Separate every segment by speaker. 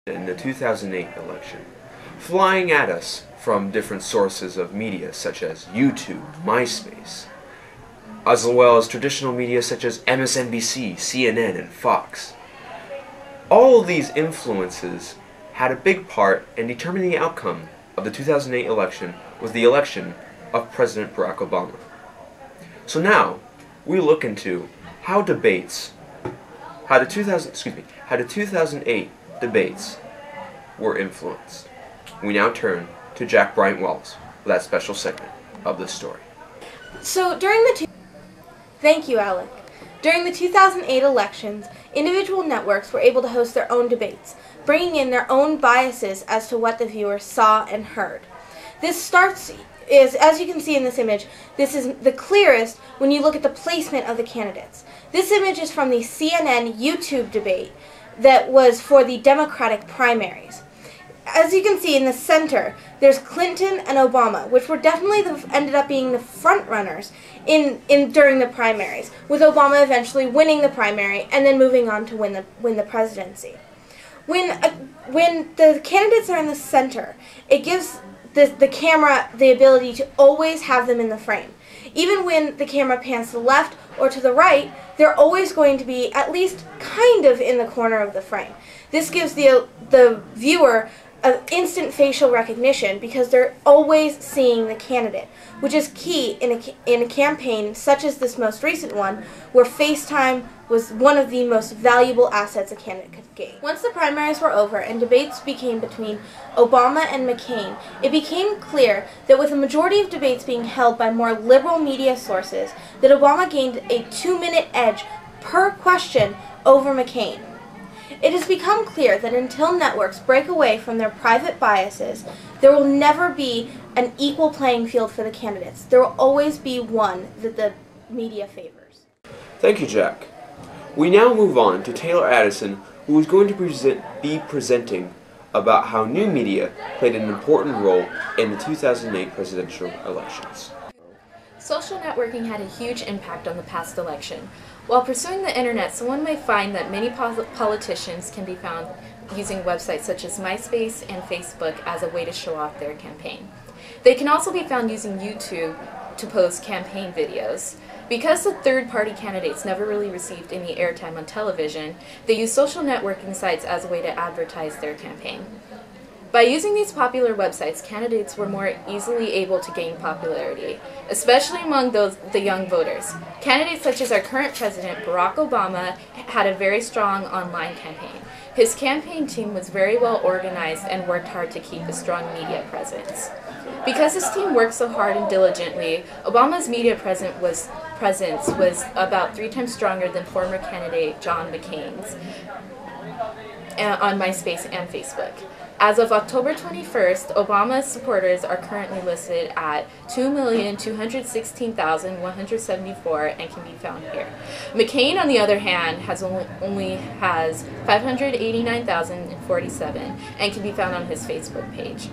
Speaker 1: in the 2008 election, flying at us from different sources of media such as YouTube, MySpace, as well as traditional media such as MSNBC, CNN, and Fox. All of these influences had a big part in determining the outcome of the 2008 election was the election of President Barack Obama. So now, we look into how the 2008 debates were influenced. We now turn to Jack Bryant Wells for that special segment of this story.
Speaker 2: So thank you, Alec. During the 2008 elections, individual networks were able to host their own debates, bringing in their own biases as to what the viewers saw and heard. As you can see in this image, this is the clearest when you look at the placement of the candidates. This image is from the CNN YouTube debate that was for the Democratic primaries. As you can see in the center, there's Clinton and Obama, which were definitely ended up being the front runners during the primaries, with Obama eventually winning the primary and then moving on to win the presidency. When the candidates are in the center, it gives the camera the ability to always have them in the frame. Even when the camera pans to the left or to the right, they're always going to be at least kind of in the corner of the frame. This gives the viewer an instant facial recognition because they're always seeing the candidate, which is key in a campaign such as this most recent one, where FaceTime was one of the most valuable assets a candidate could gain. Once the primaries were over and debates became between Obama and McCain, it became clear that with a majority of debates being held by more liberal media sources, that Obama gained a 2-minute edge per question over McCain. It has become clear that until networks break away from their private biases, there will never be an equal playing field for the candidates. There will always be one that the media favors.
Speaker 1: Thank you, Jack. We now move on to Taylor Addison, who is going to be presenting about how new media played an important role in the 2008 presidential elections.
Speaker 3: Social networking had a huge impact on the past election. While pursuing the internet, someone may find that many politicians can be found using websites such as MySpace and Facebook as a way to show off their campaign. They can also be found using YouTube to post campaign videos. Because the third-party candidates never really received any airtime on television, they use social networking sites as a way to advertise their campaign. By using these popular websites, candidates were more easily able to gain popularity, especially among the young voters. Candidates such as our current president, Barack Obama, had a very strong online campaign. His campaign team was very well organized and worked hard to keep a strong media presence. Because his team worked so hard and diligently, Obama's media presence was about 3 times stronger than former candidate John McCain's on MySpace and Facebook. As of October 21st, Obama's supporters are currently listed at 2,216,174 and can be found here. McCain, on the other hand, only has 589,047 and can be found on his Facebook page.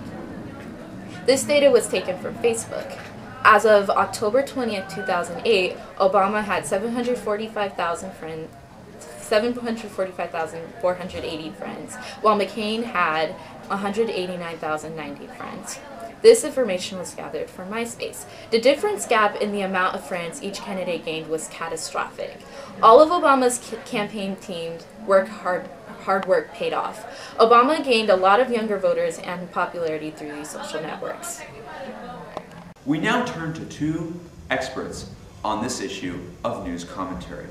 Speaker 3: This data was taken from Facebook. As of October 20th, 2008, Obama had 745,480 friends, while McCain had 189,090 friends. This information was gathered from MySpace. The difference gap in the amount of friends each candidate gained was catastrophic. All of Obama's campaign team's hard work paid off. Obama gained a lot of younger voters and popularity through these social networks.
Speaker 4: We now turn to 2 experts on this issue of news commentary.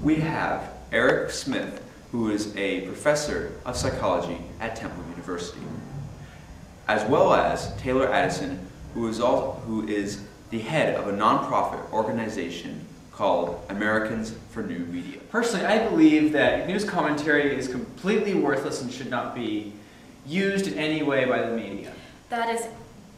Speaker 4: We have Eric Smith, who is a professor of psychology at Temple University, as well as Taylor Addison, who is the head of a nonprofit organization called Americans for New Media.
Speaker 5: Personally, I believe that news commentary is completely worthless and should not be used in any way by the media.
Speaker 6: That is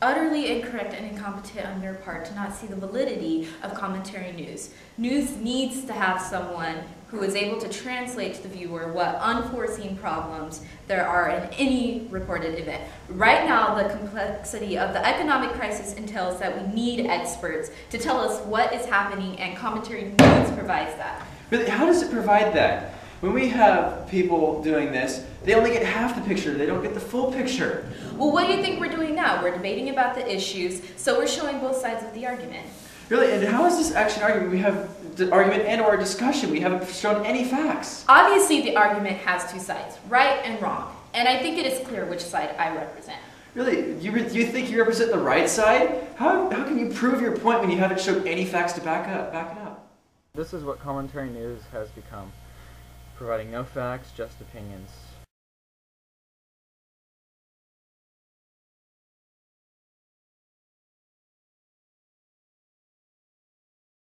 Speaker 6: utterly incorrect and incompetent on their part to not see the validity of commentary news. News needs to have someone who is able to translate to the viewer what unforeseen problems there are in any reported event. Right now, the complexity of the economic crisis entails that we need experts to tell us what is happening, and commentary news provides that.
Speaker 5: Really, how does it provide that? When we have people doing this, they only get half the picture. They don't get the full picture.
Speaker 6: Well, what do you think we're doing now? We're debating about the issues, so we're showing both sides of the argument.
Speaker 5: Really, and how is this actually an argument? We have the argument and or discussion. We haven't shown any facts.
Speaker 6: Obviously, the argument has two sides, right and wrong. And I think it is clear which side I represent.
Speaker 5: Really? You think you represent the right side? How can you prove your point when you haven't shown any facts to back it up?
Speaker 7: This is what commentary news has become, providing no facts, just opinions.